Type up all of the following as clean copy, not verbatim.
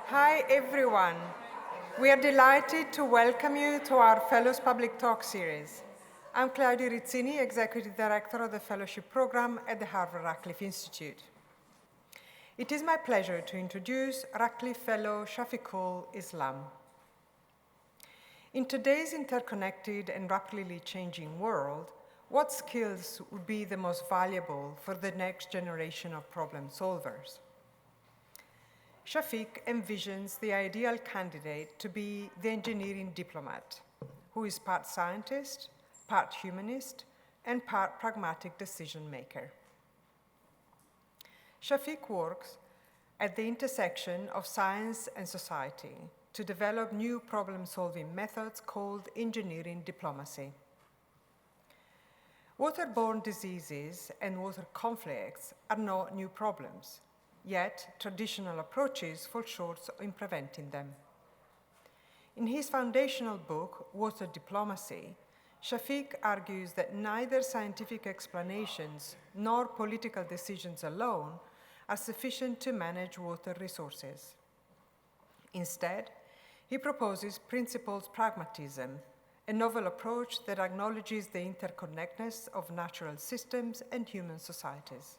Hi, everyone. We are delighted to welcome you to our Fellows Public Talk series. I'm Claudia Rizzini, Executive Director of the Fellowship Program at the Harvard Radcliffe Institute. It is my pleasure to introduce Radcliffe Fellow Shafiqul Islam. In today's interconnected and rapidly changing world, what skills would be the most valuable for the next generation of problem solvers? Shafiq envisions the ideal candidate to be the engineering diplomat, who is part scientist, part humanist, and part pragmatic decision maker. Shafiq works at the intersection of science and society to develop new problem-solving methods called engineering diplomacy. Waterborne diseases and water conflicts are not new problems. Yet, traditional approaches fall short in preventing them. In his foundational book, Water Diplomacy, Shafiq argues that neither scientific explanations nor political decisions alone are sufficient to manage water resources. Instead, he proposes principled pragmatism, a novel approach that acknowledges the interconnectedness of natural systems and human societies.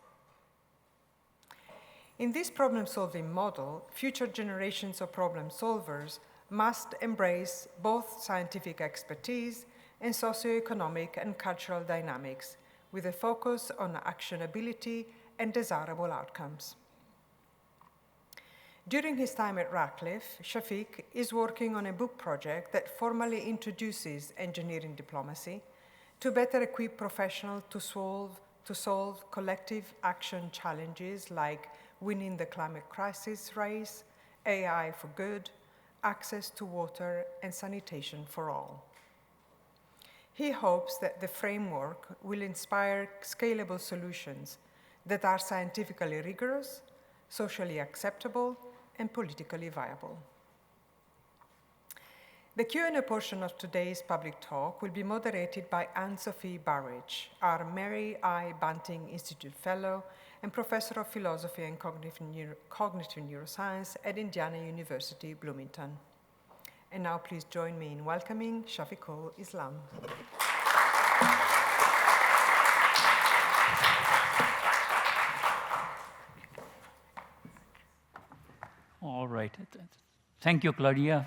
In this problem-solving model, future generations of problem solvers must embrace both scientific expertise and socioeconomic and cultural dynamics, with a focus on actionability and desirable outcomes. During his time at Radcliffe, Shafiq is working on a book project that formally introduces engineering diplomacy to better equip professionals to solve collective action challenges like winning the climate crisis race, AI for good, access to water, and sanitation for all. He hopes that the framework will inspire scalable solutions that are scientifically rigorous, socially acceptable, and politically viable. The Q&A portion of today's public talk will be moderated by Anne-Sophie Burridge, our Mary I. Bunting Institute Fellow and Professor of Philosophy and Cognitive Neuroscience at Indiana University, Bloomington. And now please join me in welcoming Shafiqul Islam. All right. Thank you, Claudia,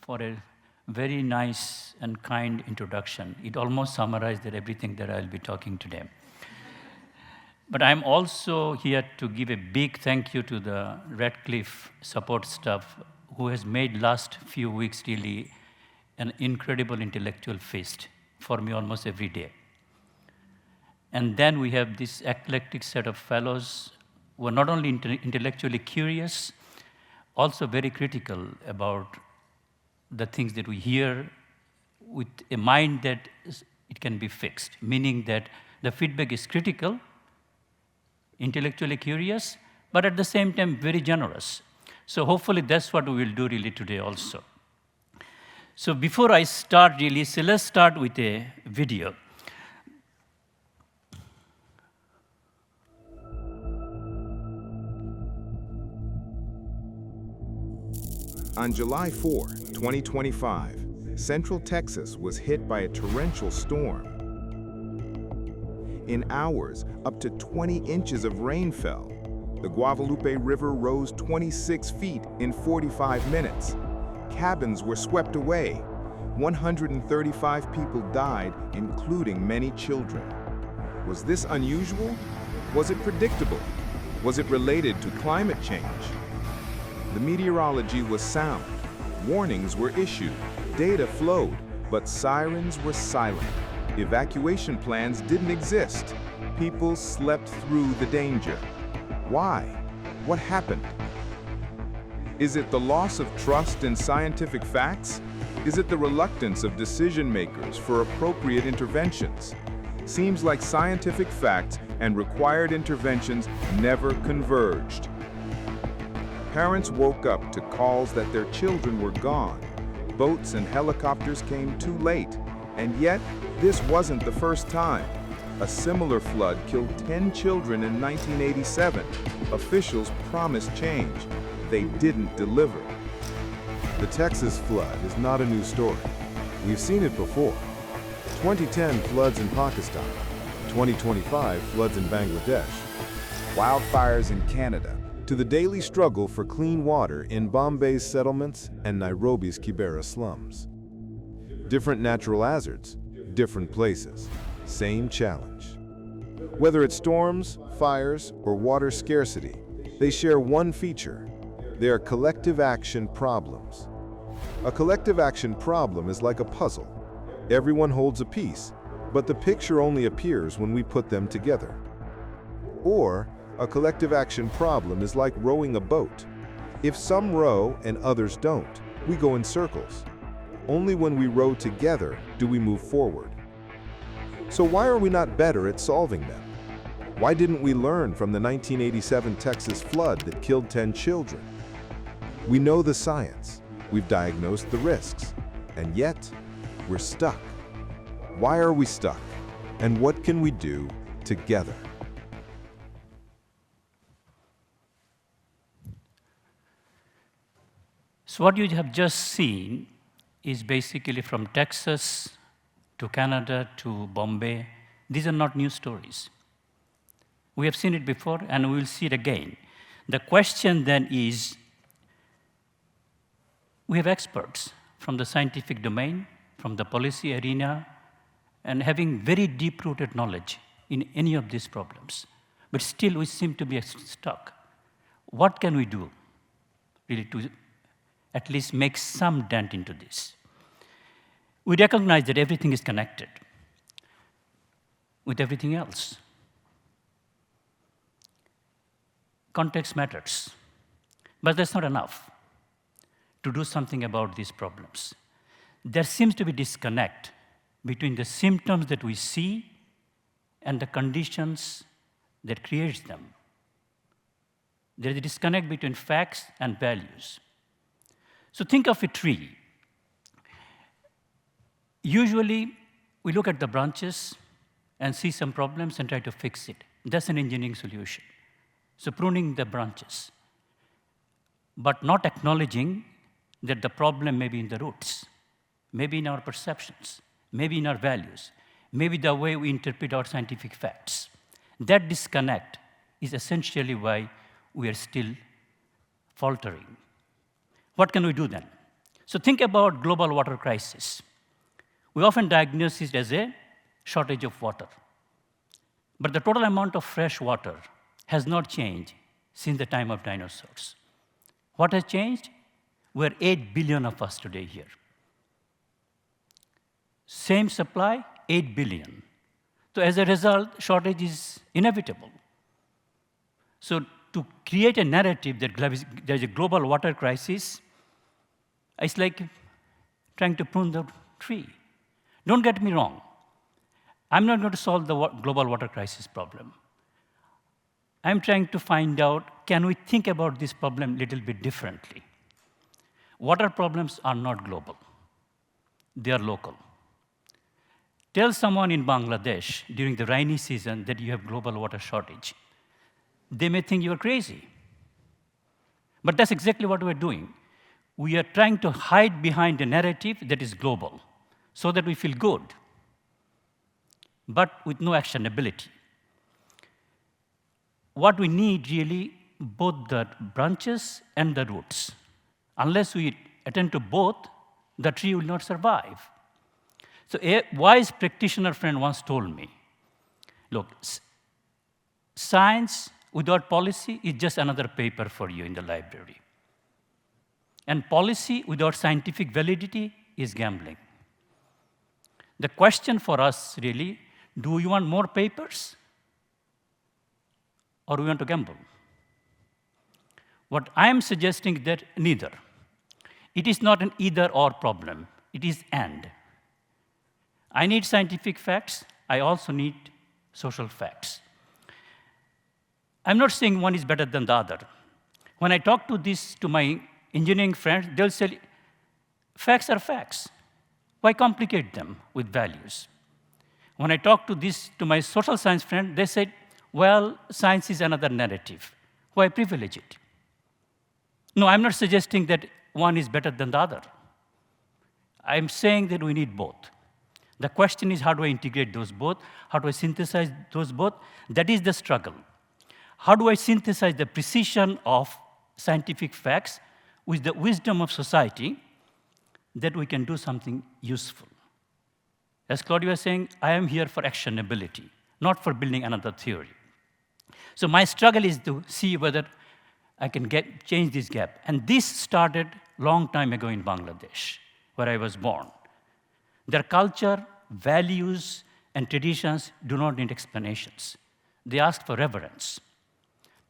for a very nice and kind introduction. It almost summarized everything that I'll be talking today. But I'm also here to give a big thank you to the Radcliffe support staff who has made last few weeks really an incredible intellectual feast for me almost every day. And then we have this eclectic set of fellows who are not only intellectually curious, also very critical about the things that we hear with a mind that it can be fixed, meaning that the feedback is critical, intellectually curious, but at the same time very generous. So hopefully that's what we will do really today also. So before I start really, so let's start with a video. On July 4, 2025, Central Texas was hit by a torrential storm. In hours, up to 20 inches of rain fell. The Guadalupe River rose 26 feet in 45 minutes. Cabins were swept away. 135 people died, including many children. Was this unusual? Was it predictable? Was it related to climate change? The meteorology was sound. Warnings were issued. Data flowed, but sirens were silent. Evacuation plans didn't exist. People slept through the danger. Why? What happened? Is it the loss of trust in scientific facts? Is it the reluctance of decision makers for appropriate interventions? Seems like scientific facts and required interventions never converged. Parents woke up to calls that their children were gone. Boats and helicopters came too late. And yet, this wasn't the first time. A similar flood killed 10 children in 1987. Officials promised change. They didn't deliver. The Texas flood is not a new story. We've seen it before. 2010 floods in Pakistan, 2025 floods in Bangladesh, wildfires in Canada, to the daily struggle for clean water in Bombay's settlements and Nairobi's Kibera slums. Different natural hazards, different places, same challenge. Whether it's storms, fires, or water scarcity, they share one feature. They are collective action problems. A collective action problem is like a puzzle. Everyone holds a piece, but the picture only appears when we put them together. Or, a collective action problem is like rowing a boat. If some row and others don't, we go in circles. Only when we row together do we move forward. So why are we not better at solving them? Why didn't we learn from the 1987 Texas flood that killed 10 children? We know the science, we've diagnosed the risks, and yet we're stuck. Why are we stuck? And what can we do together? So what you have just seen is basically from Texas to Canada to Bombay. These are not new stories. We have seen it before, and we will see it again. The question then is, we have experts from the scientific domain, from the policy arena, and having very deep-rooted knowledge in any of these problems. But still, we seem to be stuck. What can we do, really, to at least make some dent into this? We recognize that everything is connected with everything else. Context matters, but that's not enough to do something about these problems. There seems to be disconnect between the symptoms that we see and the conditions that creates them. There is a disconnect between facts and values. So think of a tree. Usually, we look at the branches and see some problems and try to fix it. That's an engineering solution. So pruning the branches, but not acknowledging that the problem may be in the roots, maybe in our perceptions, maybe in our values, maybe the way we interpret our scientific facts. That disconnect is essentially why we are still faltering. What can we do then? So think about global water crisis. We often diagnose it as a shortage of water. But the total amount of fresh water has not changed since the time of dinosaurs. What has changed? We're 8 billion of us today here. Same supply, 8 billion. So as a result, shortage is inevitable. So to create a narrative that there's a global water crisis, it's like trying to prune the tree. Don't get me wrong. I'm not going to solve the global water crisis problem. I'm trying to find out, can we think about this problem a little bit differently? Water problems are not global. They are local. Tell someone in Bangladesh during the rainy season that you have global water shortage. They may think you're crazy. But that's exactly what we're doing. We are trying to hide behind a narrative that is global so that we feel good, but with no actionability. What we need really, both the branches and the roots. Unless we attend to both, the tree will not survive. So a wise practitioner friend once told me, look, science without policy is just another paper for you in the library. And policy without scientific validity is gambling. The question for us really, do you want more papers or we want to gamble? What I am suggesting is that neither. It is not an either-or problem. It is and. I need scientific facts. I also need social facts. I'm not saying one is better than the other. When I talk to my engineering friends, they'll say, facts are facts. Why complicate them with values? When I talk to my social science friend, they said, well, science is another narrative. Why privilege it? No, I'm not suggesting that one is better than the other. I'm saying that we need both. The question is, how do I integrate those both? How do I synthesize those both? That is the struggle. How do I synthesize the precision of scientific facts with the wisdom of society that we can do something useful? As Claudia was saying, I am here for actionability, not for building another theory. So my struggle is to see whether I can change this gap. And this started a long time ago in Bangladesh, where I was born. Their culture, values, and traditions do not need explanations. They ask for reverence.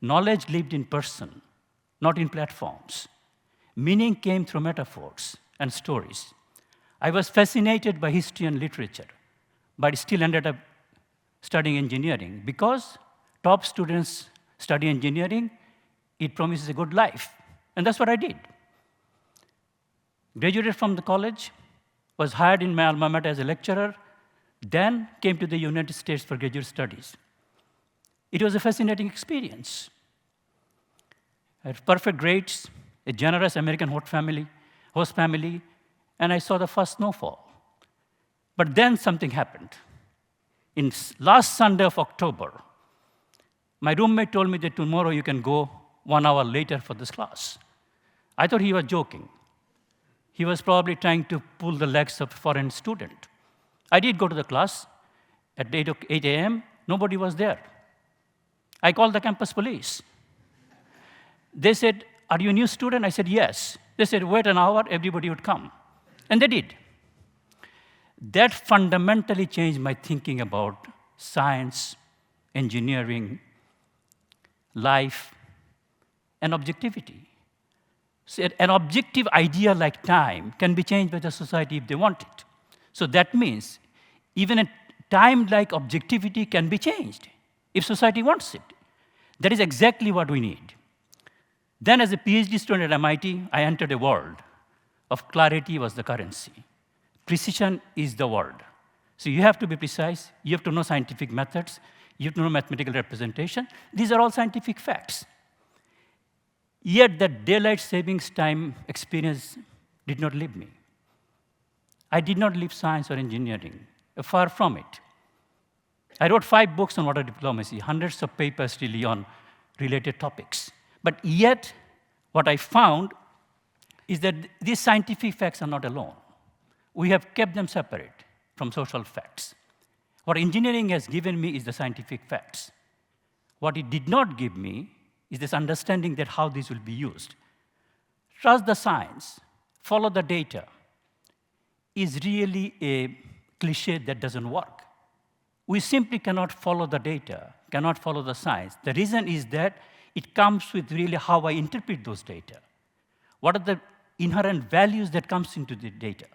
Knowledge lived in person, not in platforms. Meaning came through metaphors and stories. I was fascinated by history and literature, but still ended up studying engineering because top students study engineering, it promises a good life. And that's what I did. Graduated from the college, was hired in my alma mater as a lecturer, then came to the United States for graduate studies. It was a fascinating experience. I had perfect grades, a generous American host family, and I saw the first snowfall. But then something happened. Last Sunday of October, my roommate told me that tomorrow you can go 1 hour later for this class. I thought he was joking. He was probably trying to pull the legs of a foreign student. I did go to the class at 8 a.m. Nobody was there. I called the campus police. They said, "Are you a new student?" I said, "Yes." They said, "Wait an hour, everybody would come." And they did. That fundamentally changed my thinking about science, engineering, life, and objectivity. So an objective idea like time can be changed by the society if they want it. So that means even a time like objectivity can be changed if society wants it. That is exactly what we need. Then as a PhD student at MIT, I entered a world of clarity was the currency. Precision is the word. So you have to be precise, you have to know scientific methods, you have to know mathematical representation. These are all scientific facts. Yet that daylight savings time experience did not leave me. I did not leave science or engineering, far from it. I wrote 5 books on water diplomacy, hundreds of papers really on related topics. But yet, what I found is that these scientific facts are not alone. We have kept them separate from social facts. What engineering has given me is the scientific facts. What it did not give me is this understanding that how these will be used. Trust the science, follow the data, is really a cliche that doesn't work. We simply cannot follow the data, cannot follow the science. The reason is that it comes with really how I interpret those data. What are the inherent values that comes into the data?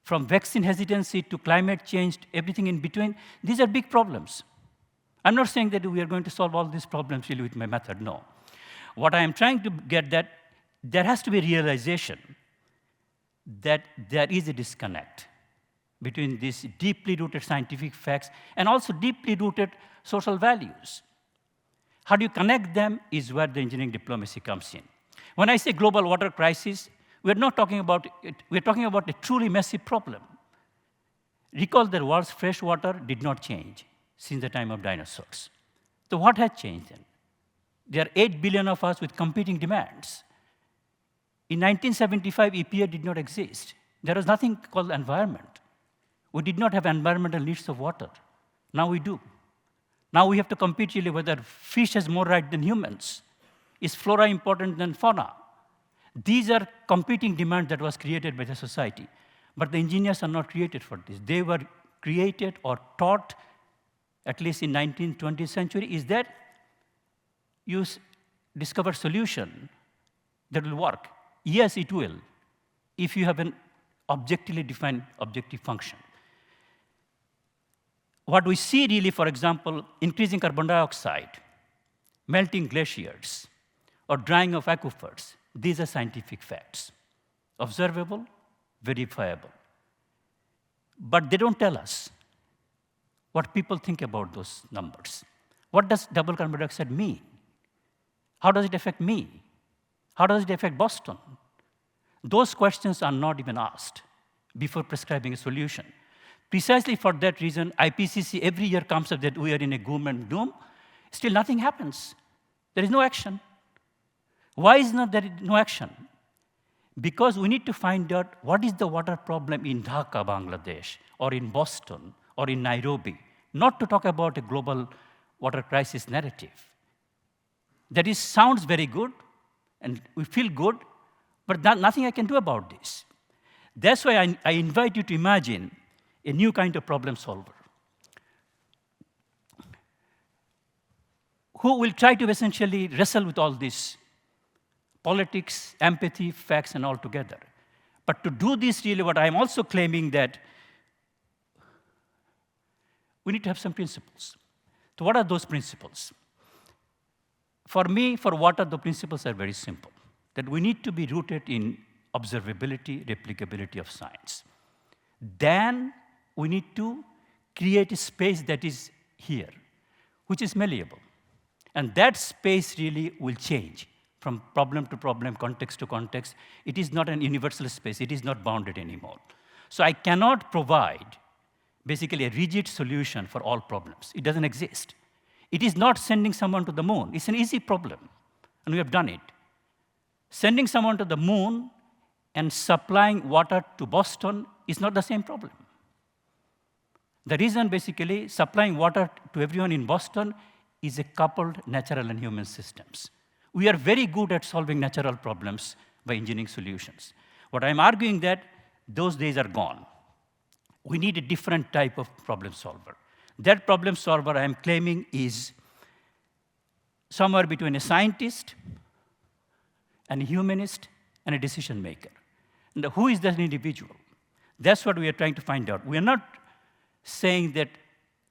From vaccine hesitancy to climate change, everything in between, these are big problems. I'm not saying that we are going to solve all these problems really with my method, no. What I am trying to get that there has to be realization that there is a disconnect between these deeply rooted scientific facts and also deeply rooted social values. How do you connect them is where the engineering diplomacy comes in. When I say global water crisis, we're not talking about it, we're talking about a truly massive problem. Recall that the world's fresh water did not change since the time of dinosaurs. So what has changed then? There are 8 billion of us with competing demands. In 1975, EPA did not exist. There was nothing called environment. We did not have environmental needs of water. Now we do. Now we have to compete really whether fish has more right than humans. Is flora important than fauna? These are competing demands that was created by the society. But the engineers are not created for this. They were created or taught, at least in 19th, 20th century, is that you discover solution that will work. Yes, it will, if you have an objectively defined objective function. What we see really, for example, increasing carbon dioxide, melting glaciers, or drying of aquifers, these are scientific facts. Observable, verifiable. But they don't tell us what people think about those numbers. What does double carbon dioxide mean? How does it affect me? How does it affect Boston? Those questions are not even asked before prescribing a solution. Precisely for that reason, IPCC every year comes up that we are in a gloom and doom. Still nothing happens. There is no action. Why is not there no action? Because we need to find out what is the water problem in Dhaka, Bangladesh, or in Boston, or in Nairobi, not to talk about a global water crisis narrative. That sounds very good, and we feel good, but nothing I can do about this. That's why I invite you to imagine a new kind of problem solver, who will try to essentially wrestle with all this politics, empathy, facts, and all together. But to do this, really, what I'm also claiming that we need to have some principles. So what are those principles? For me, for water, the principles are very simple, that we need to be rooted in observability, replicability of science. Then we need to create a space that is here, which is malleable. And that space really will change from problem to problem, context to context. It is not an universal space. It is not bounded anymore. So I cannot provide basically a rigid solution for all problems. It doesn't exist. It is not sending someone to the moon. It's an easy problem, and we have done it. Sending someone to the moon and supplying water to Boston is not the same problem. The reason, basically, supplying water to everyone in Boston is a coupled natural and human systems. We are very good at solving natural problems by engineering solutions. What I'm arguing that those days are gone. We need a different type of problem solver. That problem solver I am claiming is somewhere between a scientist, and a humanist, and a decision maker. And who is that individual? That's what we are trying to find out. We are not saying that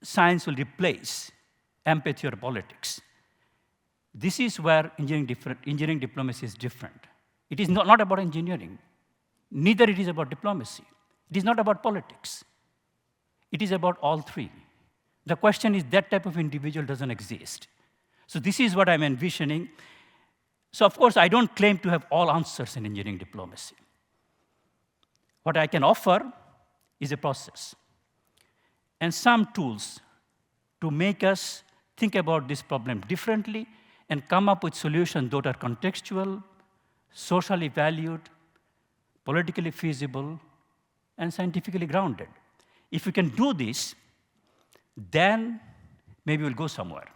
science will replace empathy or politics. This is where engineering diplomacy is different. It is not about engineering. Neither it is about diplomacy. It is not about politics. It is about all three. The question is that type of individual doesn't exist. So this is what I'm envisioning. So of course, I don't claim to have all answers in engineering diplomacy. What I can offer is a process and some tools to make us think about this problem differently and come up with solutions that are contextual, socially valued, politically feasible, and scientifically grounded. If we can do this, then maybe we'll go somewhere.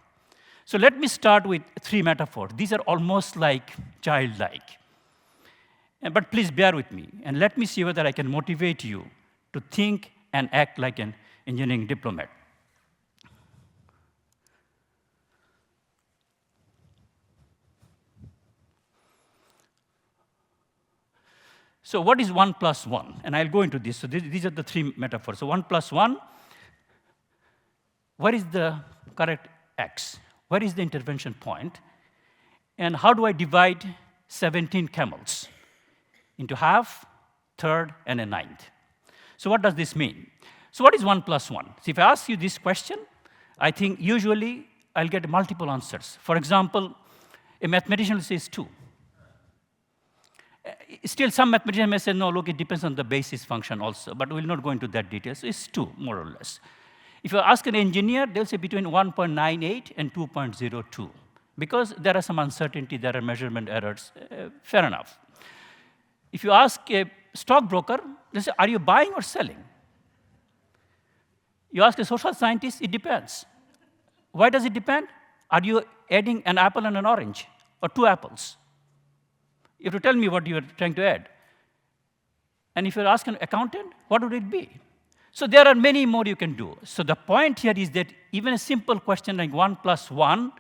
So let me start with 3 metaphors. These are almost like childlike. But please bear with me, and let me see whether I can motivate you to think and act like an engineering diplomat. So what is 1 + 1? And I'll go into this. So these are the 3 metaphors. So 1 + 1, where is the correct x? Where is the intervention point? And how do I divide 17 camels into half, third, and a ninth? So what does this mean? So what is 1 + 1? So if I ask you this question, I think usually I'll get multiple answers. For example, a mathematician will say it's 2. Still, some mathematicians may say, no, look, it depends on the basis function also, but we'll not go into that detail. So it's 2, more or less. If you ask an engineer, they'll say between 1.98 and 2.02, because there are some uncertainty, there are measurement errors. Fair enough. If you ask a stockbroker, they'll say, are you buying or selling? You ask a social scientist, it depends. Why does it depend? Are you adding an apple and an orange, or 2 apples? You have to tell me what you are trying to add. And if you ask an accountant, what would it be? So there are many more you can do. So the point here is that even a simple question like 1 + 1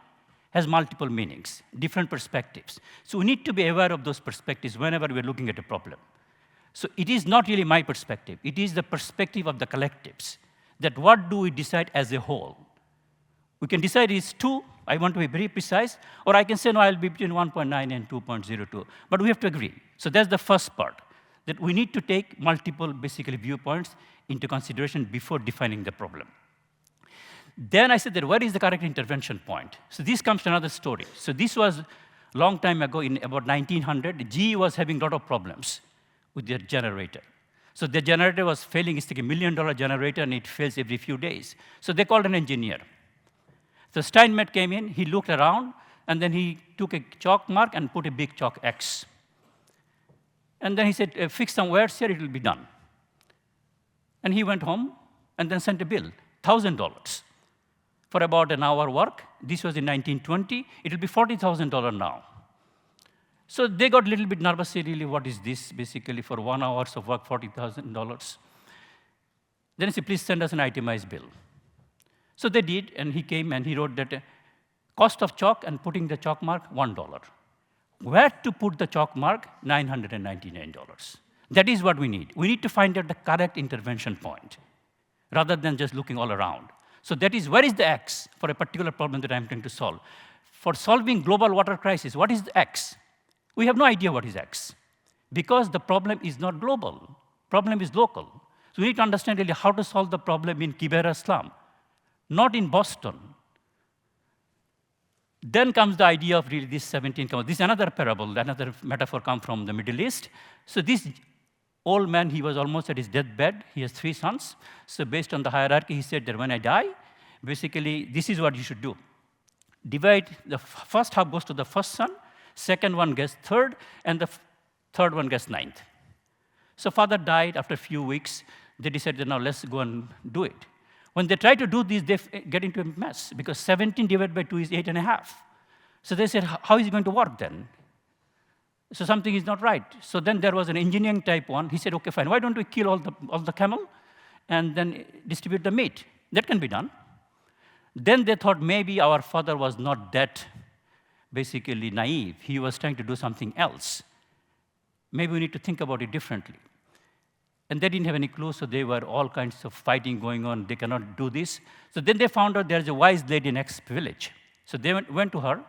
has multiple meanings, different perspectives. So we need to be aware of those perspectives whenever we're looking at a problem. So it is not really my perspective. It is the perspective of the collectives, that what do we decide as a whole? We can decide it's 2, I want to be very precise, or I can say, no, I'll be between 1.9 and 2.02. But we have to agree. So that's the first part, that we need to take multiple, basically, viewpoints into consideration before defining the problem. Then I said that where is the correct intervention point? So this comes to another story. So this was Long time ago, in about 1900, GE was having a lot of problems with their generator. So the generator was failing. It's like $1 million generator, and it fails every few days. So they called an engineer. So Steinmetz came in, he looked around, and then he took a chalk mark and put a big chalk X. And then he said, fix some words here, it will be done. And he went home and then sent a bill, $1,000 for about an hour work. This was in 1920. It will be $40,000 now. So they got a little bit nervous, say, really, what is this? Basically, for 1 hour of work, $40,000. Then he said, please send us an itemized bill. So they did, and he came and he wrote that cost of chalk and putting the chalk mark, $1. Where to put the chalk mark? $999. That is what we need. We need to find out the correct intervention point, rather than just looking all around. So that is, where is the X for a particular problem that I'm trying to solve? For solving global water crisis, what is the X? We have no idea what is X, because the problem is not global. Problem is local. So we need to understand really how to solve the problem in Kibera slum, not in Boston. Then comes the idea of really this 17 camels. This is another parable, another metaphor come from the Middle East. So this old man, he was almost at his deathbed. He has 3 sons. So based on the hierarchy, he said that when I die, basically, this is what you should do. Divide, the first half goes to the first son, second one gets third, and the third one gets ninth. So father died after a few weeks. They decided, now let's go and do it. When they try to do this, they get into a mess, because 17 divided by 2 is 8.5. So they said, how is it going to work then? So something is not right. So then there was an engineering type one. He said, okay, fine, why don't we kill all the camel and then distribute the meat? That can be done. Then they thought maybe our father was not that basically naive. He was trying to do something else. Maybe we need to think about it differently. And they didn't have any clue, so they were all kinds of fighting going on. They cannot do this. So then they found out there's a wise lady in X village. So they went to her,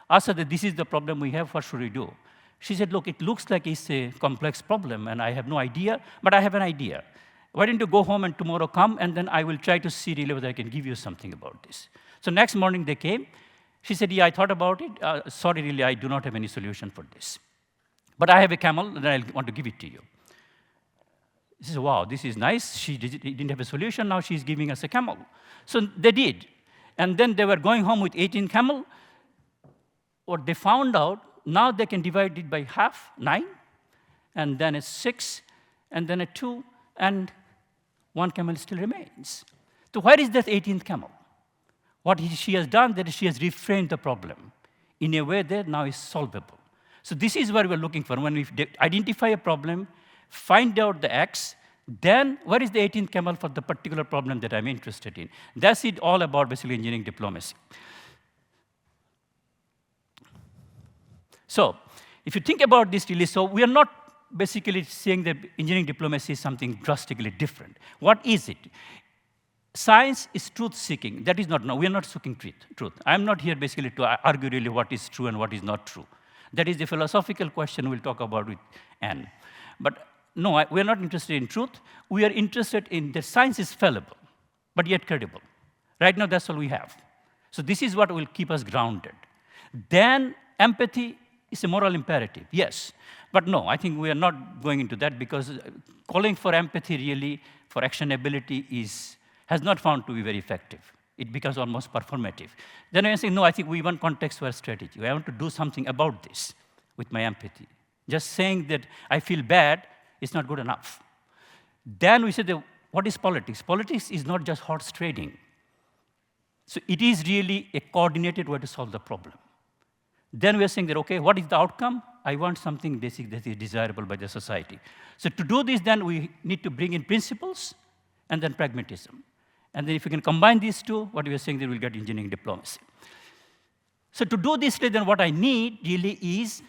asked her that this is the problem we have, what should we do? She said, look, it looks like it's a complex problem, and I have no idea, but I have an idea. Why don't you go home and tomorrow come, and then I will try to see really whether I can give you something about this. So next morning they came. She said, yeah, I thought about it. Sorry, really, I do not have any solution for this. But I have a camel, and I want to give it to you. She said, wow, this is nice. She didn't have a solution. Now she's giving us a camel. So they did. And then they were going home with 18 camel. What they found out, now they can divide it by half, 9, and then it's 6, and then a 2, and 1 camel still remains. So where is that 18th camel? What she has done, that is she has reframed the problem in a way that now is solvable. So this is where we're looking for. When we identify a problem, find out the X, then where is the 18th camel for the particular problem that I'm interested in? That's it all about basically engineering diplomacy. So if you think about this really, so we are not basically saying that engineering diplomacy is something drastically different. What is it? Science is truth-seeking. That is not, no, we are not seeking truth. I'm not here basically to argue really what is true and what is not true. That is the philosophical question we'll talk about with Anne. But no, we are not interested in truth. We are interested in that science is fallible, but yet credible. Right now, that's all we have. So this is what will keep us grounded. Then empathy is a moral imperative, yes. But no, I think we are not going into that, because calling for empathy really, for actionability, has not found to be very effective. It becomes almost performative. Then I say, no, I think we want context for strategy. I want to do something about this with my empathy. Just saying that I feel bad is not good enough. Then we say, what is politics? Politics is not just horse trading. So it is really a coordinated way to solve the problem. Then we're saying that, okay, what is the outcome? I want something basic that is desirable by the society. So to do this, then we need to bring in principles and then pragmatism. And then if we can combine these two, what we are saying, that we'll get engineering diplomacy. So to do this, then what I need really is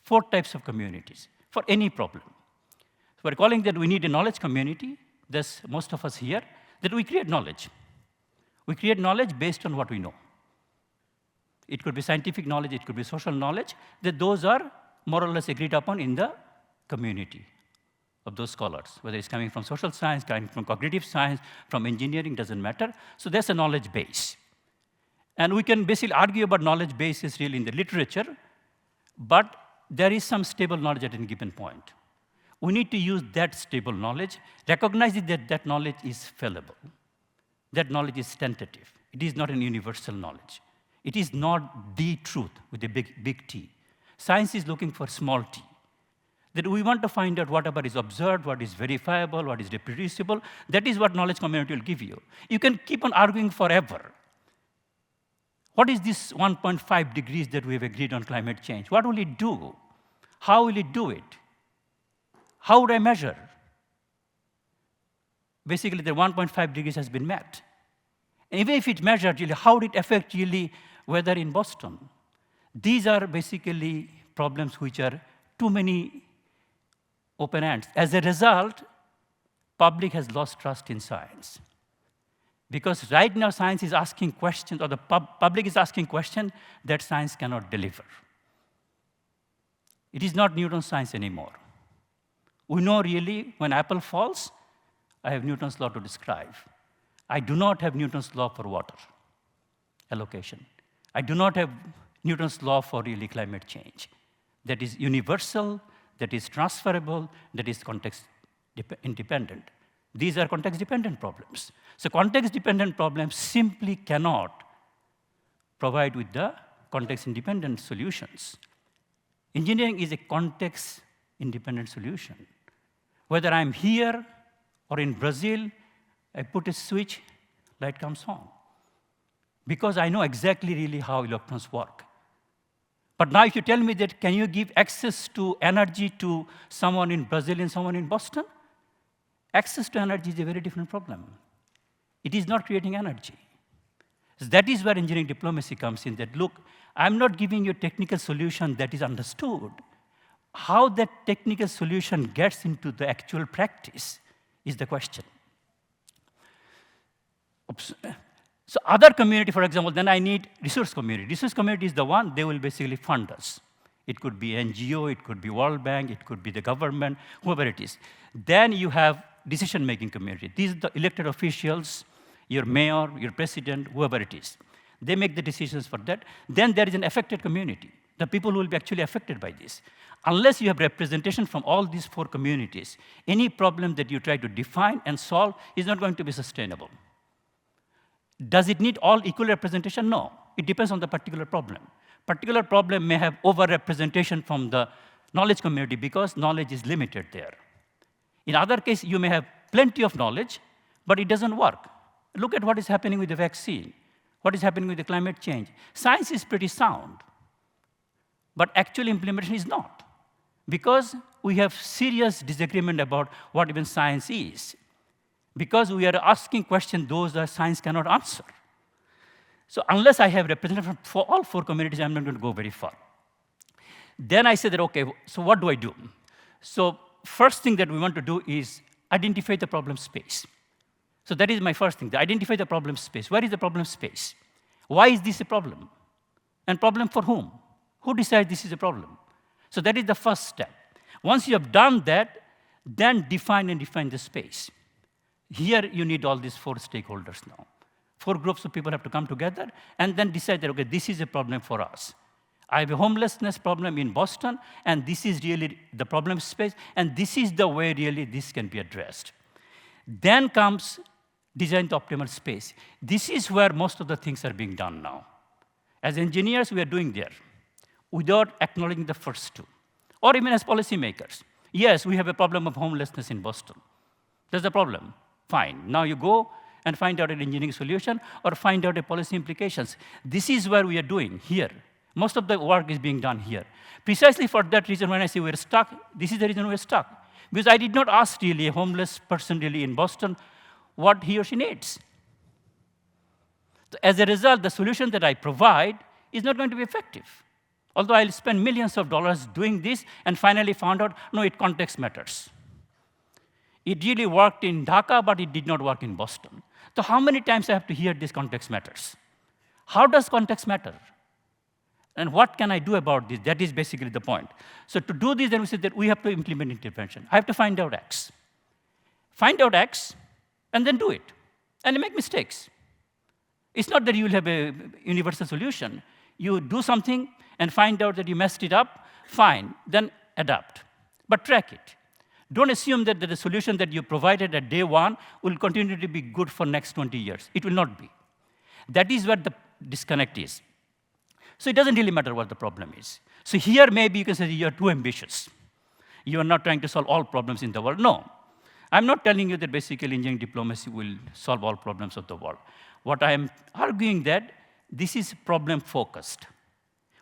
4 types of communities for any problem. So we're calling that we need a knowledge community. There's most of us here, that we create knowledge. We create knowledge based on what we know. It could be scientific knowledge, it could be social knowledge, that those are more or less agreed upon in the community of those scholars, whether it's coming from social science, coming from cognitive science, from engineering, doesn't matter. So there's a knowledge base. And we can basically argue about knowledge bases really in the literature, But there is some stable knowledge at any given point. We need to use that stable knowledge, recognizing that that knowledge is fallible. That knowledge is tentative. It is not an universal knowledge. It is not the truth with a big T. Science is looking for small t. That we want to find out whatever is observed, what is verifiable, what is reproducible. That is what knowledge community will give you. You can keep on arguing forever. What is this 1.5 degrees that we have agreed on climate change? What will it do? How will it do it? How would I measure? Basically, the 1.5 degrees has been met. And even if it measured, really, how would it affect really weather in Boston? These are basically problems which are too many open ends. As a result, public has lost trust in science. Because right now, science is asking questions, or the public is asking questions that science cannot deliver. It is not Newton's science anymore. We know really when apple falls, I have Newton's law to describe. I do not have Newton's law for water allocation. I do not have Newton's law for really climate change. That is universal, that is transferable, that is context independent. These are context-dependent problems. So context-dependent problems simply cannot provide with the context-independent solutions. Engineering is a context-independent solution. Whether I'm here or in Brazil, I put a switch, light comes on. Because I know exactly really how electrons work. But now if you tell me that, can you give access to energy to someone in Brazil and someone in Boston? Access to energy is a very different problem. It is not creating energy. So that is where engineering diplomacy comes in, that look, I'm not giving you a technical solution that is understood. How that technical solution gets into the actual practice is the question. Oops. So other community, for example, then I need resource community. Resource community is the one, they will basically fund us. It could be NGO, it could be World Bank, it could be the government, whoever it is. Then you have decision-making community. These are the elected officials, your mayor, your president, whoever it is. They make the decisions for that. Then there is an affected community, the people who will be actually affected by this. Unless you have representation from all these four communities, any problem that you try to define and solve is not going to be sustainable. Does it need all equal representation? No. It depends on the particular problem. Particular problem may have over-representation from the knowledge community because knowledge is limited there. In other case, you may have plenty of knowledge, but it doesn't work. Look at what is happening with the vaccine, what is happening with the climate change. Science is pretty sound, but actual implementation is not, because we have serious disagreement about what even science is. Because we are asking questions those that science cannot answer. So unless I have representation for all four communities, I'm not going to go very far. Then I said that, okay, so what do I do? So first thing that we want to do is identify the problem space. So that is my first thing, to identify the problem space. Where is the problem space? Why is this a problem? And problem for whom? Who decides this is a problem? So that is the first step. Once you have done that, then define the space. Here you need all these four stakeholders now. Four groups of people have to come together and then decide that, okay, this is a problem for us. I have a homelessness problem in Boston, and this is really the problem space, and this is the way really this can be addressed. Then comes design the optimal space. This is where most of the things are being done now. As engineers, we are doing there without acknowledging the first two. Or even as policymakers. Yes, we have a problem of homelessness in Boston. That's the problem. Fine. Now you go and find out an engineering solution or find out the policy implications. This is where we are doing here. Most of the work is being done here. Precisely for that reason, when I say we're stuck, this is the reason we're stuck. Because I did not ask really a homeless person really in Boston what he or she needs. So as a result, the solution that I provide is not going to be effective. Although I'll spend millions of dollars doing this and finally found out, no, context matters. It really worked in Dhaka, but it did not work in Boston. So how many times I have to hear this context matters? How does context matter? And what can I do about this? That is basically the point. So to do this, then we said that we have to implement intervention. I have to find out X. Find out X, and then do it. And make mistakes. It's not that you will have a universal solution. You do something and find out that you messed it up, fine, then adapt. But track it. Don't assume that the solution that you provided at day one will continue to be good for next 20 years. It will not be. That is where the disconnect is. So it doesn't really matter what the problem is. So here maybe you can say you're too ambitious. You are not trying to solve all problems in the world. No. I'm not telling you that basically engineering diplomacy will solve all problems of the world. What I am arguing that this is problem-focused.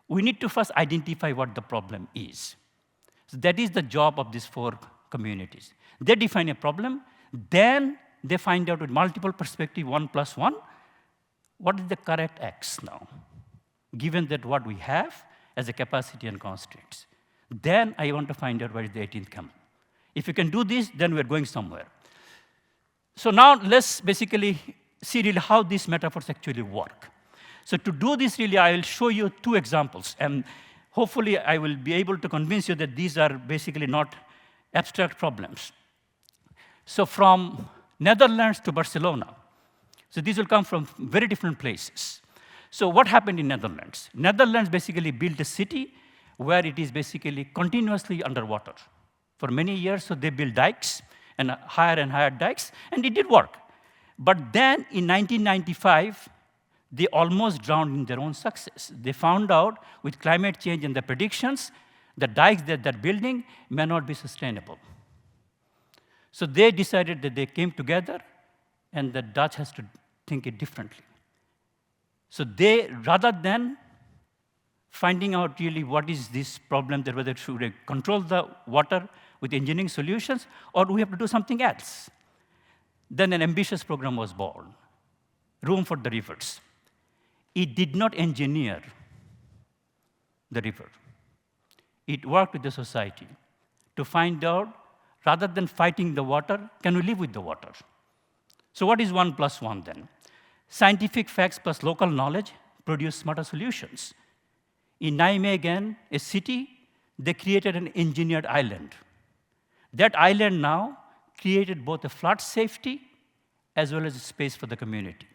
We need to first identify what the problem is. So that is the job of these 4 communities. They define a problem, then they find out with multiple perspectives, 1 + 1, what is the correct X now, given that what we have as a capacity and constraints. Then I want to find out where is the 18th camel. If you can do this, then we're going somewhere. So now let's basically see really how these metaphors actually work. So to do this, really, I will show you 2 examples. And hopefully, I will be able to convince you that these are basically not abstract problems. So from Netherlands to Barcelona. So these will come from very different places. So what happened in Netherlands? Netherlands basically built a city where it is basically continuously underwater. For many years, so they built dikes and higher dikes, and it did work. But then in 1995, they almost drowned in their own success. They found out with climate change and the predictions, the dikes that they're building may not be sustainable. So they decided that they came together, and the Dutch has to think it differently. So they, rather than finding out really what is this problem, that whether should we control the water with engineering solutions, or we have to do something else. Then an ambitious program was born, Room for the Rivers. It did not engineer the river. It worked with the society to find out, rather than fighting the water, can we live with the water? So what is 1 + 1 then? Scientific facts plus local knowledge produce smarter solutions. In Nijmegen, a city, they created an engineered island. That island now created both a flood safety as well as a space for the community.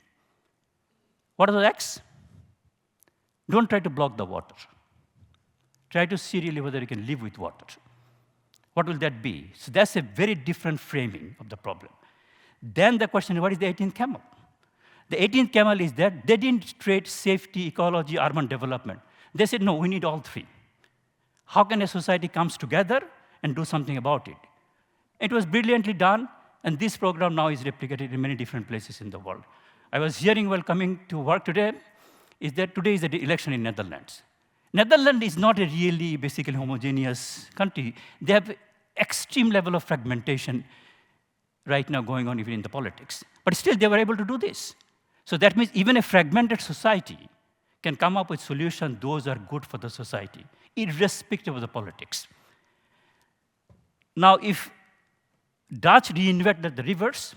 What are the X? Don't try to block the water. Try to see really whether you can live with water. What will that be? So that's a very different framing of the problem. Then the question is, what is the 18th camel? The 18th camel is that they didn't trade safety, ecology, urban development. They said, no, we need all 3. How can a society come together and do something about it? It was brilliantly done, and this program now is replicated in many different places in the world. I was hearing while coming to work today, is that today is the election in Netherlands. Netherlands is not a really basically homogeneous country. They have extreme level of fragmentation right now going on even in the politics. But still, they were able to do this. So that means even a fragmented society can come up with solutions, those are good for the society, irrespective of the politics. Now, if Dutch reinvented the rivers,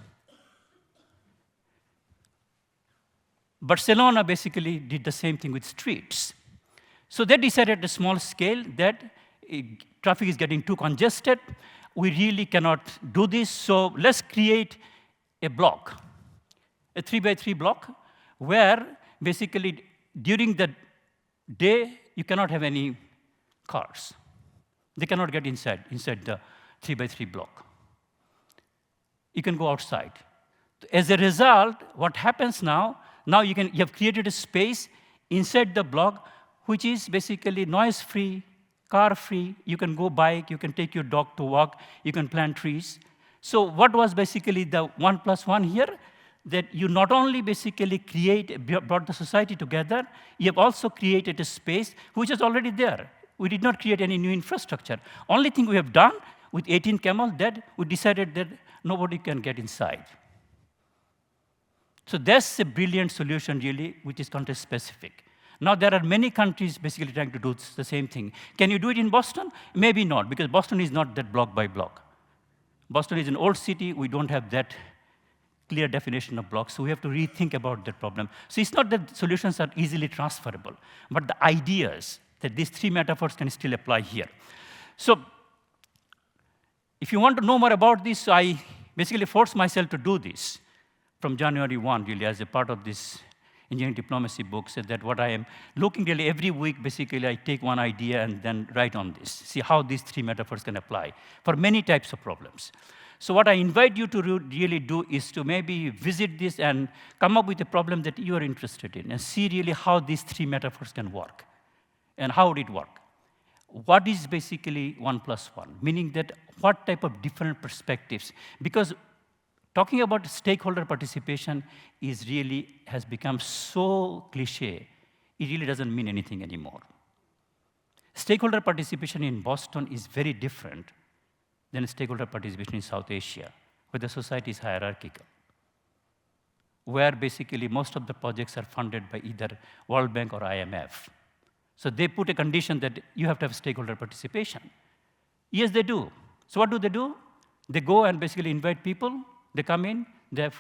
Barcelona basically did the same thing with streets. So they decided at a small scale that traffic is getting too congested. We really cannot do this, so let's create a block, a 3x3 block, where basically during the day, you cannot have any cars. They cannot get inside the 3x3 block. You can go outside. As a result, what happens now you have created a space inside the block which is basically noise-free, car-free. You can go bike, you can take your dog to walk, you can plant trees. So what was basically the 1 + 1 here? That you not only basically brought the society together, you have also created a space which is already there. We did not create any new infrastructure. Only thing we have done with 18 camels that we decided that nobody can get inside. So that's a brilliant solution, really, which is context-specific. Now, there are many countries basically trying to do the same thing. Can you do it in Boston? Maybe not, because Boston is not that block by block. Boston is an old city. We don't have that clear definition of blocks, so we have to rethink about that problem. So it's not that solutions are easily transferable, but the ideas that these 3 metaphors can still apply here. So if you want to know more about this, I basically forced myself to do this from January 1, really, as a part of this engineering diplomacy book, said that what I am looking really every week, basically, I take one idea and then write on this, see how these three metaphors can apply for many types of problems. So what I invite you to really do is to maybe visit this and come up with a problem that you are interested in and see really how these three metaphors can work and how would it work. What is basically 1 + 1? Meaning that what type of different perspectives, because talking about stakeholder participation has become so cliche, it really doesn't mean anything anymore. Stakeholder participation in Boston is very different than stakeholder participation in South Asia, where the society is hierarchical, where basically most of the projects are funded by either World Bank or IMF. So they put a condition that you have to have stakeholder participation. Yes, they do. So what do? They go and basically invite people. They come in, they have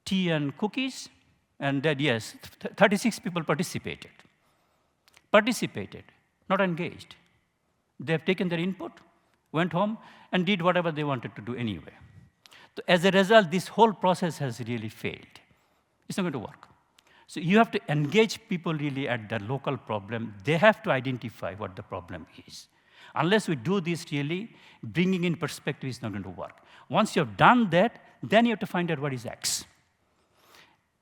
tea and cookies, and then, yes, 36 people participated. Participated, not engaged. They have taken their input, went home, and did whatever they wanted to do anyway. So as a result, this whole process has really failed. It's not going to work. So you have to engage people really at the local problem. They have to identify what the problem is. Unless we do this really, bringing in perspective is not going to work. Once you have done that, then you have to find out what is X.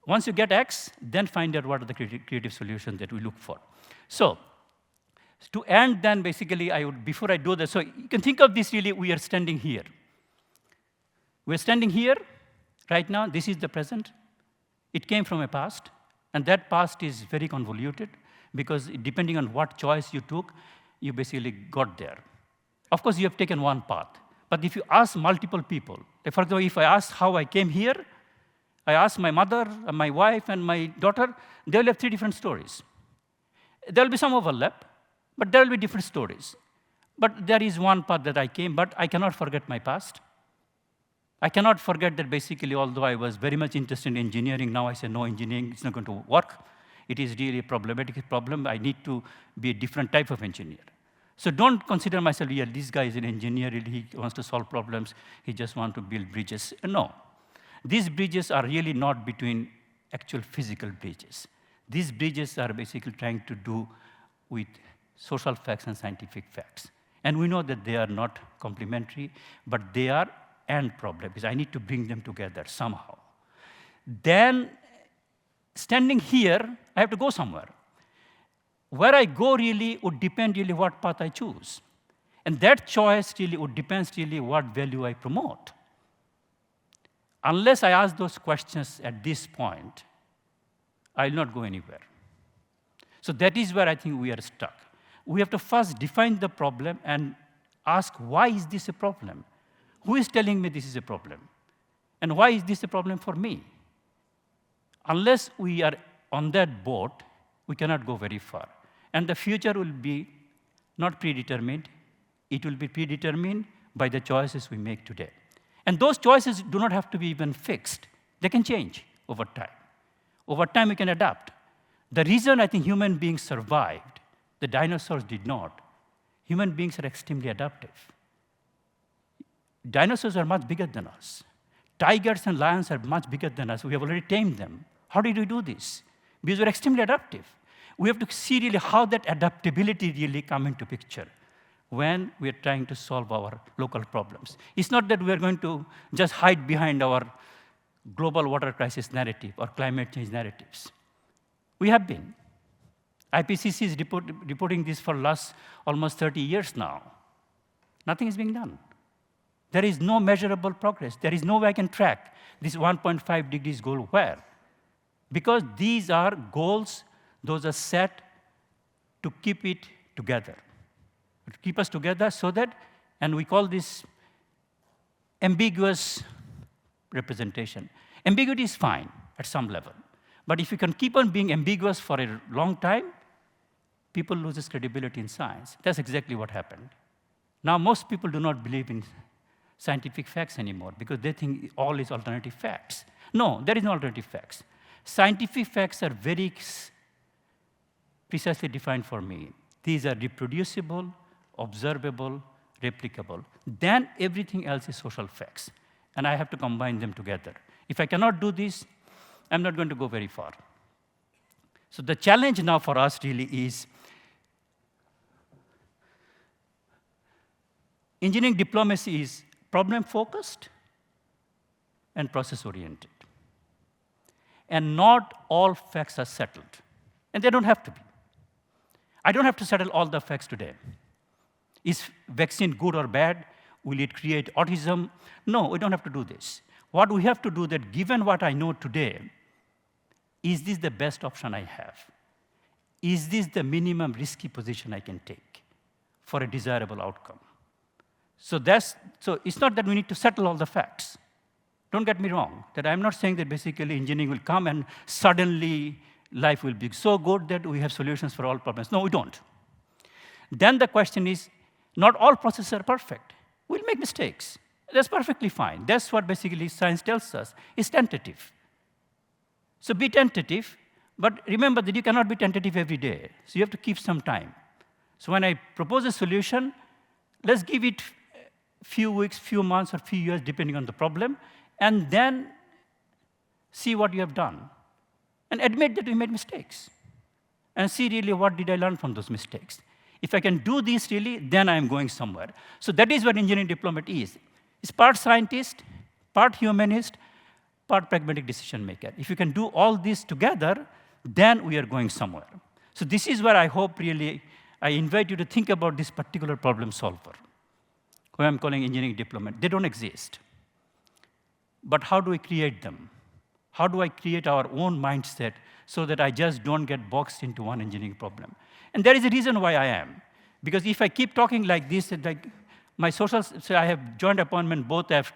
Once you get X, then find out what are the creative solutions that we look for. So to end then, basically, before I do this, so you can think of this really, we are standing here. We're standing here right now. This is the present. It came from a past, and that past is very convoluted because depending on what choice you took, you basically got there. Of course, you have taken one path. But if you ask multiple people, for example, if I ask how I came here, I ask my mother, my wife, and my daughter, they will have 3 different stories. There will be some overlap, but there will be different stories. But there is one path that I came, but I cannot forget my past. I cannot forget that basically, although I was very much interested in engineering, now I say, no, engineering is not going to work. It is really a problematic problem. I need to be a different type of engineer. So don't consider myself, yeah, this guy is an engineer, he wants to solve problems, he just wants to build bridges. No. These bridges are really not between actual physical bridges. These bridges are basically trying to do with social facts and scientific facts. And we know that they are not complementary, but they are end problems, because I need to bring them together somehow. Then, standing here, I have to go somewhere. Where I go really would depend really what path I choose. And that choice really would depend really what value I promote. Unless I ask those questions at this point, I will not go anywhere. So that is where I think we are stuck. We have to first define the problem and ask, why is this a problem? Who is telling me this is a problem? And why is this a problem for me? Unless we are on that boat, we cannot go very far. And the future will be not predetermined. It will be predetermined by the choices we make today. And those choices do not have to be even fixed. They can change over time. Over time, we can adapt. The reason I think human beings survived, the dinosaurs did not, human beings are extremely adaptive. Dinosaurs are much bigger than us. Tigers and lions are much bigger than us. We have already tamed them. How did we do this? Because we're extremely adaptive. We have to see really how that adaptability really come into picture when we're trying to solve our local problems. It's not that we're going to just hide behind our global water crisis narrative or climate change narratives. We have been. IPCC is reporting this for last almost 30 years now. Nothing is being done. There is no measurable progress. There is no way I can track this 1.5 degrees goal where. Because these are goals, those are set to keep it together. To keep us together so that, and we call this ambiguous representation. Ambiguity is fine at some level. But if you can keep on being ambiguous for a long time, people lose credibility in science. That's exactly what happened. Now, most people do not believe in scientific facts anymore because they think all is alternative facts. No, there is no alternative facts. Scientific facts are very precisely defined for me. These are reproducible, observable, replicable. Then everything else is social facts. And I have to combine them together. If I cannot do this, I'm not going to go very far. So the challenge now for us really is engineering diplomacy is problem-focused and process-oriented. And not all facts are settled. And they don't have to be. I don't have to settle all the facts today. Is vaccine good or bad? Will it create autism? No, we don't have to do this. What we have to do that, given what I know today, is this the best option I have? Is this the minimum risky position I can take for a desirable outcome? So it's not that we need to settle all the facts. Don't get me wrong, that I'm not saying that basically engineering will come and suddenly life will be so good that we have solutions for all problems. No, we don't. Then the question is, not all processes are perfect. We'll make mistakes. That's perfectly fine. That's what basically science tells us. It's tentative. So be tentative, but remember that you cannot be tentative every day. So you have to keep some time. So when I propose a solution, let's give it a few weeks, few months, or few years, depending on the problem, and then see what you have done. And admit that we made mistakes. And see really what did I learn from those mistakes. If I can do this really, then I'm going somewhere. So that is what engineering diplomat is. It's part scientist, part humanist, part pragmatic decision maker. If you can do all this together, then we are going somewhere. So this is where I hope really, I invite you to think about this particular problem solver, who I'm calling engineering diplomat. They don't exist. But how do we create them? How do I create our own mindset so that I just don't get boxed into one engineering problem? And there is a reason why I am. Because if I keep talking like this, like my social, so I have joint appointment both at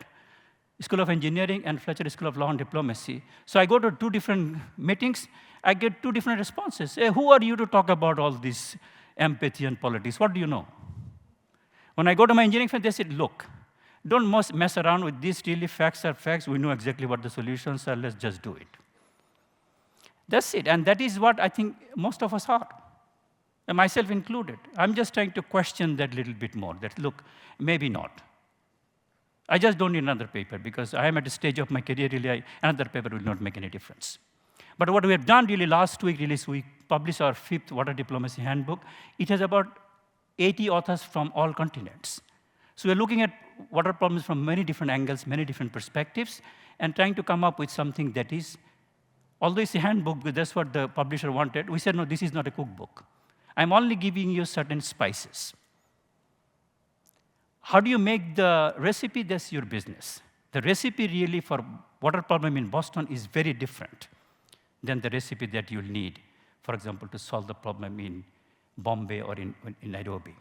School of Engineering and Fletcher School of Law and Diplomacy. So I go to 2 different meetings, I get 2 different responses. Hey, who are you to talk about all this empathy and politics? What do you know? When I go to my engineering friends, they said, look, don't mess around with this, really facts are facts. We know exactly what the solutions are, let's just do it. That's it, and that is what I think most of us are, and myself included. I'm just trying to question that little bit more, that look, maybe not. I just don't need another paper, because I am at a stage of my career, really, another paper will not make any difference. But what we have done really last week, really, is we published our 5th Water Diplomacy Handbook. It has about 80 authors from all continents. So we're looking at water problems from many different angles, many different perspectives, and trying to come up with something that is, although it's a handbook, because that's what the publisher wanted, we said, no, this is not a cookbook. I'm only giving you certain spices. How do you make the recipe? That's your business. The recipe really for water problem in Boston is very different than the recipe that you'll need, for example, to solve the problem in Bombay or in Nairobi.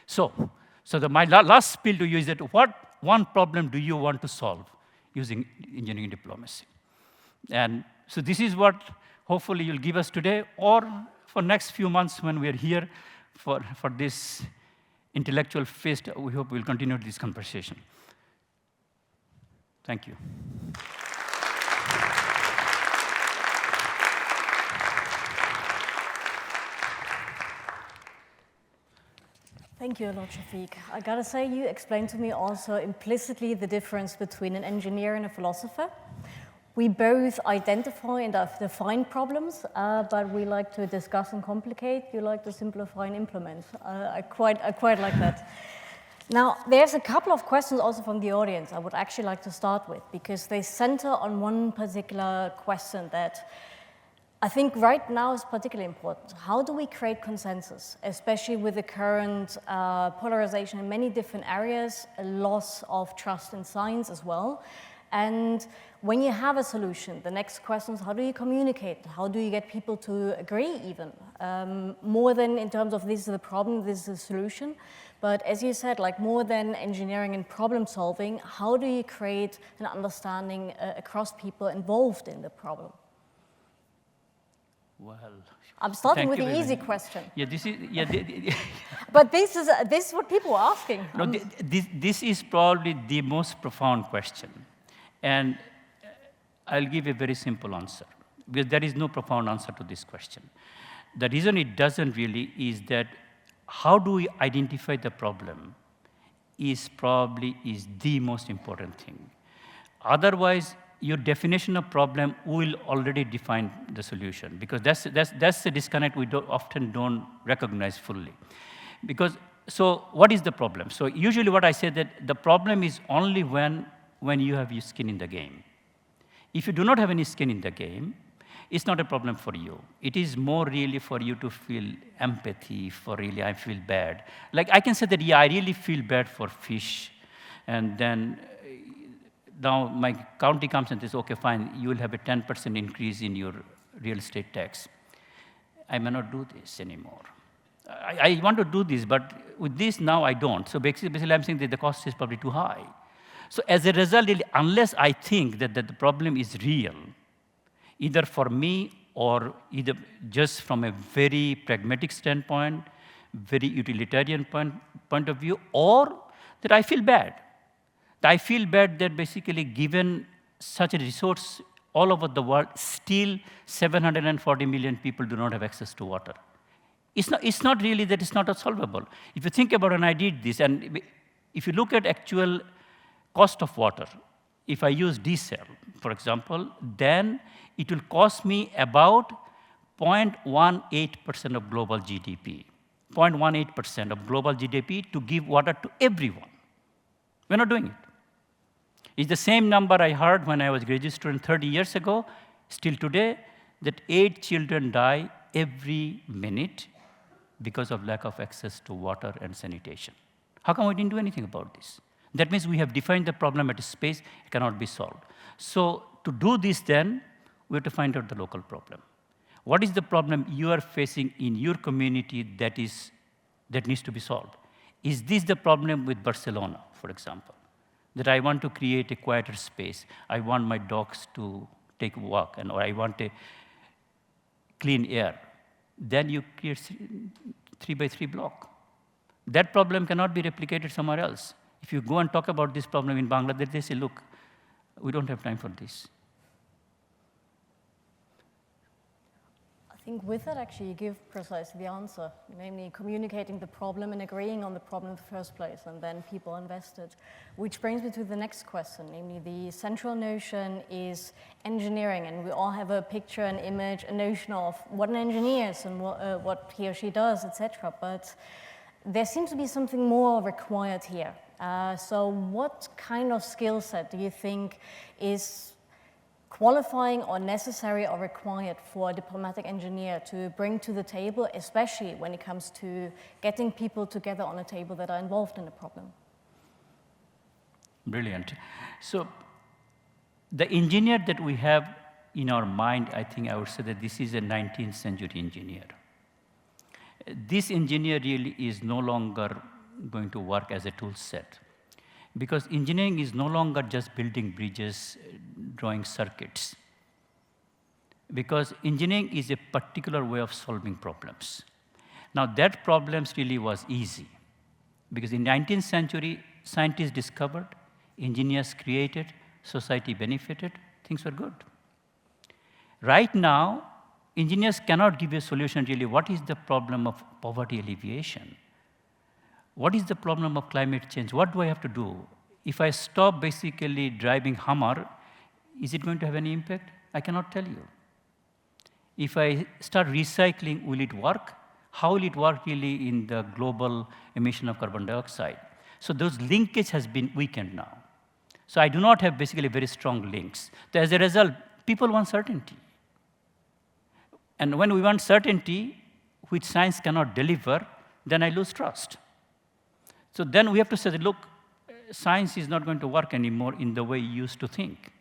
So my last spiel to you is that what one problem do you want to solve using engineering diplomacy? And so this is what hopefully you'll give us today, or for next few months when we are here for this intellectual feast. We hope we'll continue this conversation. Thank you. Thank you a lot, Shafiq. I gotta say, you explained to me also implicitly the difference between an engineer and a philosopher. We both identify and define problems, but we like to discuss and complicate. You like to simplify and implement. I quite like that. Now, there's a couple of questions also from the audience I would actually like to start with, because they center on one particular question that I think right now is particularly important. How do we create consensus, especially with the current polarization in many different areas, a loss of trust in science as well? And when you have a solution, the next question is, how do you communicate? How do you get people to agree even? More than in terms of this is the problem, this is the solution. But as you said, like more than engineering and problem solving, how do you create an understanding across people involved in the problem? Well, I'm starting with the easy question. Yeah, this is But this is what people are asking. No, this is probably the most profound question, and I'll give a very simple answer, because there is no profound answer to this question. The reason it doesn't really is that how do we identify the problem is the most important thing. Otherwise, your definition of problem will already define the solution, because that's the disconnect we often don't recognize fully. Because, so what is the problem? So usually what I say that the problem is only when you have your skin in the game. If you do not have any skin in the game, it's not a problem for you. It is more really for you to feel empathy, for really, I feel bad. Like I can say that, yeah, I really feel bad for fish. And then now my county comes and says, okay, fine, you will have a 10% increase in your real estate tax. I may not do this anymore. I want to do this, but with this now I don't. So basically I'm saying that the cost is probably too high. So as a result, unless I think that the problem is real, either for me or either just from a very pragmatic standpoint, very utilitarian point of view, or that I feel bad. I feel bad that basically given such a resource all over the world, still 740 million people do not have access to water. It's not really that it's not solvable. If you think about it, and I did this, and if you look at actual cost of water, if I use diesel, for example, then it will cost me about 0.18% of global GDP. 0.18% of global GDP to give water to everyone. We're not doing it. It's the same number I heard when I was a graduate student 30 years ago, still today, that 8 children die every minute because of lack of access to water and sanitation. How come we didn't do anything about this? That means we have defined the problem at a space, it cannot be solved. So to do this then, we have to find out the local problem. What is the problem you are facing in your community that needs to be solved? Is this the problem with Barcelona, for example? That I want to create a quieter space. I want my dogs to take a walk, or I want a clean air. Then you create 3x3 block. That problem cannot be replicated somewhere else. If you go and talk about this problem in Bangladesh, they say, look, we don't have time for this. I think with that, actually, you give precisely the answer, namely communicating the problem and agreeing on the problem in the first place, and then people invested. Which brings me to the next question, namely the central notion is engineering, and we all have a picture, an image, a notion of what an engineer is and what he or she does, etc. But there seems to be something more required here. So what kind of skill set do you think is qualifying or necessary or required for a diplomatic engineer to bring to the table, especially when it comes to getting people together on a table that are involved in the problem? Brilliant. So the engineer that we have in our mind, I think I would say that this is a 19th century engineer. This engineer really is no longer going to work as a tool set, because engineering is no longer just building bridges, drawing circuits. Because engineering is a particular way of solving problems. Now that problems really was easy, because in 19th century, scientists discovered, engineers created, society benefited, things were good. Right now, engineers cannot give you a solution really. What is the problem of poverty alleviation? What is the problem of climate change? What do I have to do? If I stop basically driving Hummer, is it going to have any impact? I cannot tell you. If I start recycling, will it work? How will it work really in the global emission of carbon dioxide? So those linkage has been weakened now. So I do not have basically very strong links. So as a result, people want certainty. And when we want certainty, which science cannot deliver, then I lose trust. So then we have to say, that, look, science is not going to work anymore in the way you used to think.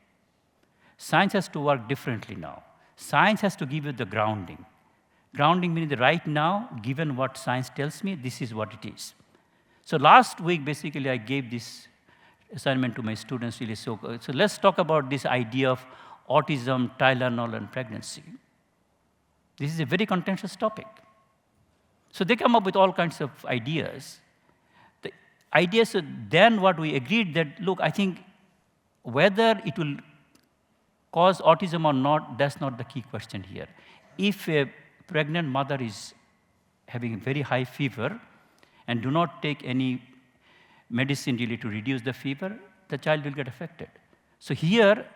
Science has to work differently now. Science has to give you the grounding. Grounding meaning that right now, given what science tells me, this is what it is. So last week, basically, I gave this assignment to my students really. So let's talk about this idea of autism, Tylenol, and pregnancy. This is a very contentious topic. So they come up with all kinds of ideas. The ideas, so then what we agreed that, look, I think whether it will cause autism or not, that's not the key question here. If a pregnant mother is having a very high fever and do not take any medicine really to reduce the fever, the child will get affected. So here,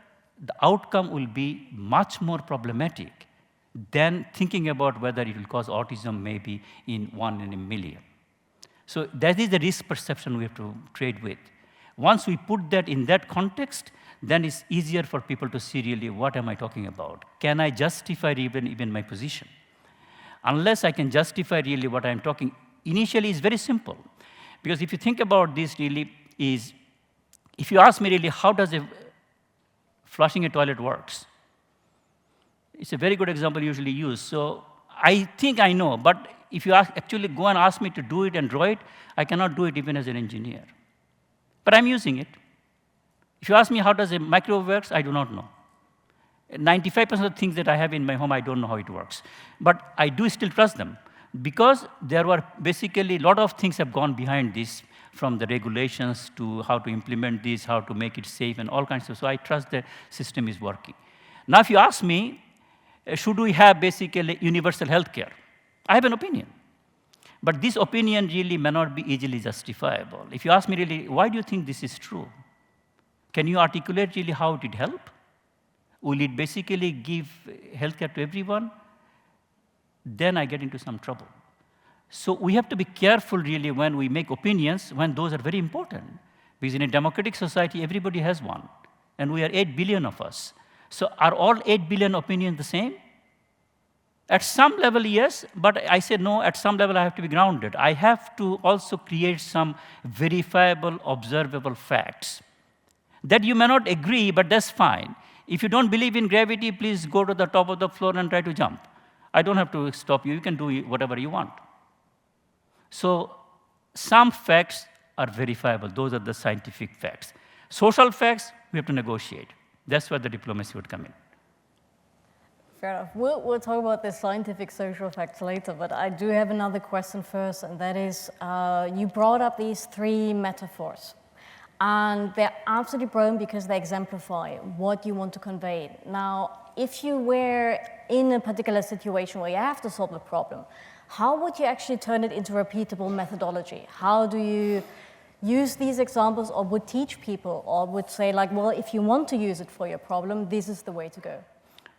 the outcome will be much more problematic than thinking about whether it will cause autism maybe in 1 in a million. So that is the risk perception we have to trade with. Once we put that in that context, then it's easier for people to see really what am I talking about? Can I justify even my position? Unless I can justify really what I'm talking, initially it's very simple. Because if you think about this really is, if you ask me really how does flushing a toilet works, it's a very good example usually used. So I think I know, but if you actually go and ask me to do it and draw it, I cannot do it even as an engineer. But I'm using it. If you ask me how does a microwave works, I do not know. 95% of the things that I have in my home, I don't know how it works. But I do still trust them, because there were basically a lot of things have gone behind this, from the regulations to how to implement this, how to make it safe, and all kinds of. So I trust the system is working. Now, if you ask me, should we have basically universal healthcare? I have an opinion. But this opinion really may not be easily justifiable. If you ask me really, why do you think this is true? Can you articulate really how it would help? Will it basically give healthcare to everyone? Then I get into some trouble. So we have to be careful really when we make opinions, when those are very important. Because in a democratic society, everybody has one. And we are 8 billion of us. So are all 8 billion opinions the same? At some level, yes, but I say no, at some level I have to be grounded. I have to also create some verifiable, observable facts. That you may not agree, but that's fine. If you don't believe in gravity, please go to the top of the floor and try to jump. I don't have to stop you. You can do whatever you want. So some facts are verifiable. Those are the scientific facts. Social facts, we have to negotiate. That's where the diplomacy would come in. Fair enough. We'll talk about the scientific social facts later, but I do have another question first, and that is, you brought up these 3 metaphors. And they're absolutely brilliant because they exemplify what you want to convey. Now, if you were in a particular situation where you have to solve a problem, how would you actually turn it into repeatable methodology? How do you use these examples, or would teach people, or would say like, well, if you want to use it for your problem, this is the way to go?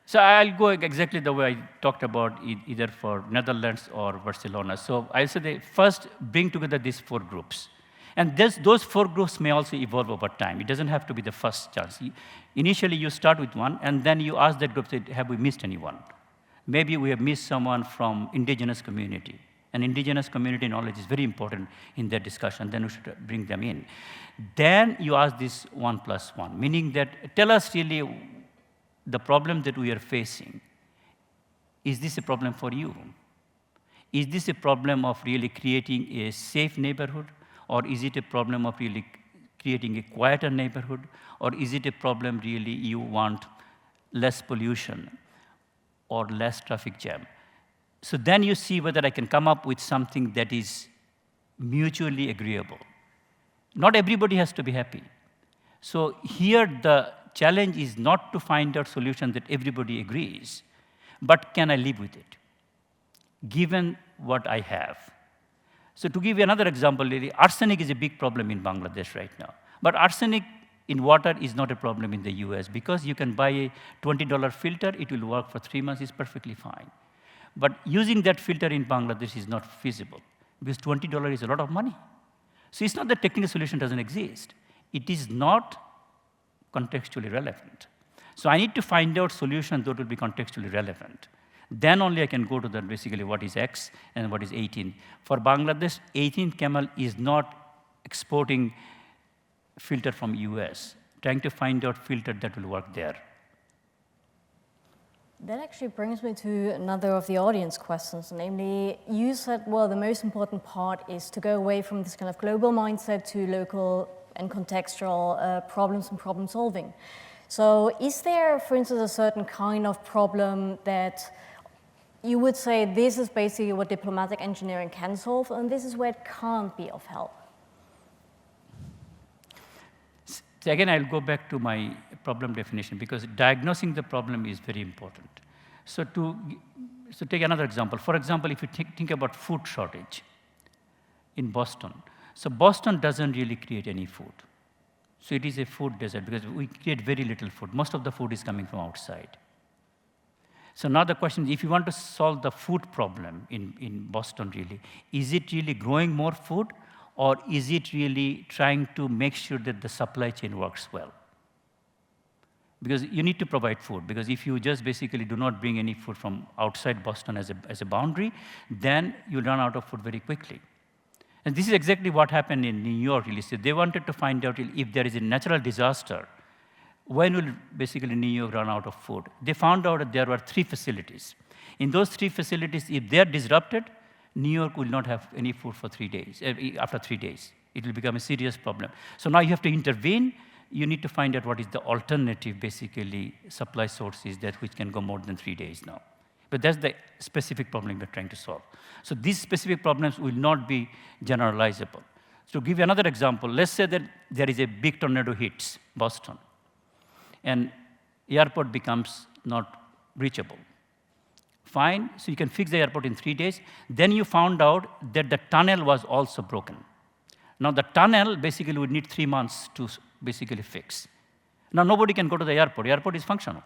So I'll go exactly the way I talked about either for Netherlands or Barcelona. So I'll say first bring together these 4 groups. And those 4 groups may also evolve over time. It doesn't have to be the first chance. Initially, you start with one, and then you ask that group, say, have we missed anyone? Maybe we have missed someone from indigenous community. And indigenous community knowledge is very important in that discussion. Then we should bring them in. Then you ask this 1+1, meaning that tell us really the problem that we are facing. Is this a problem for you? Is this a problem of really creating a safe neighborhood? Or is it a problem of really creating a quieter neighborhood? Or is it a problem really you want less pollution or less traffic jam? So then you see whether I can come up with something that is mutually agreeable. Not everybody has to be happy. So here the challenge is not to find out solution that everybody agrees, but can I live with it, given what I have? So to give you another example, really, arsenic is a big problem in Bangladesh right now. But arsenic in water is not a problem in the US, because you can buy a $20 filter, it will work for 3 months, it's perfectly fine. But using that filter in Bangladesh is not feasible, because $20 is a lot of money. So it's not that technical solution doesn't exist. It is not contextually relevant. So I need to find out solutions that will be contextually relevant. Then only I can go to the basically what is X and what is 18. For Bangladesh, 18 camel is not exporting filter from US, trying to find out filter that will work there. That actually brings me to another of the audience questions, namely, you said, well, the most important part is to go away from this kind of global mindset to local and contextual problems and problem solving. So is there, for instance, a certain kind of problem that you would say this is basically what diplomatic engineering can solve, and this is where it can't be of help? So again, I'll go back to my problem definition, because diagnosing the problem is very important. So take another example. For example, if you think about food shortage in Boston. So Boston doesn't really create any food. So it is a food desert because we create very little food. Most of the food is coming from outside. So now the question is, if you want to solve the food problem in Boston really, is it really growing more food, or is it really trying to make sure that the supply chain works well? Because you need to provide food, because if you just basically do not bring any food from outside Boston as a boundary, then you run out of food very quickly. And this is exactly what happened in New York really. So they wanted to find out if there is a natural disaster, when will basically New York run out of food? They found out that there were 3 facilities. In those 3 facilities, if they're disrupted, New York will not have any food for 3 days. After 3 days, it will become a serious problem. So now you have to intervene. You need to find out what is the alternative, basically, supply sources which can go more than 3 days now. But that's the specific problem we're trying to solve. So these specific problems will not be generalizable. So to give you another example, let's say that there is a big tornado hits Boston, and airport becomes not reachable. Fine, so you can fix the airport in 3 days. Then you found out that the tunnel was also broken. Now the tunnel basically would need 3 months to basically fix. Now nobody can go to the airport. The airport is functional.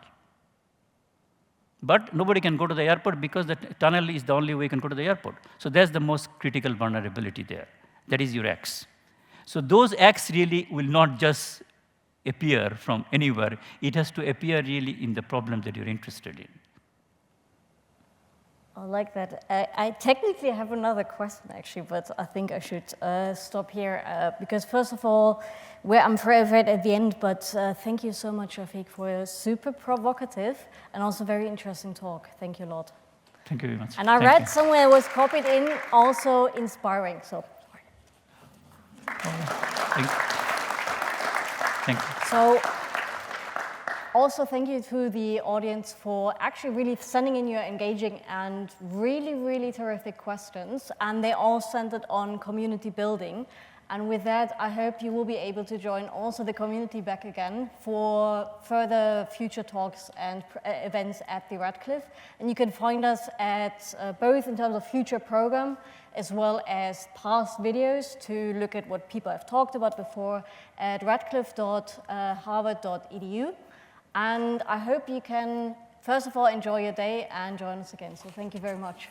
But nobody can go to the airport because the tunnel is the only way you can go to the airport. So that's the most critical vulnerability there. That is your X. So those X really will not just appear from anywhere. It has to appear really in the problem that you're interested in. I like that. I technically have another question, actually, but I think I should stop here because, first of all, I'm afraid at the end, but thank you so much, Shafiq, for a super provocative and also very interesting talk. Thank you a lot. Thank you very much. And I read somewhere it was copied in also inspiring. So. Thank you. So. Also, thank you to the audience for actually really sending in your engaging and really, really terrific questions. And they all centered on community building. And with that, I hope you will be able to join also the community back again for further future talks and events at the Radcliffe. And you can find us at both in terms of future program as well as past videos to look at what people have talked about before at radcliffe.harvard.edu. And I hope you can, first of all, enjoy your day and join us again. So thank you very much.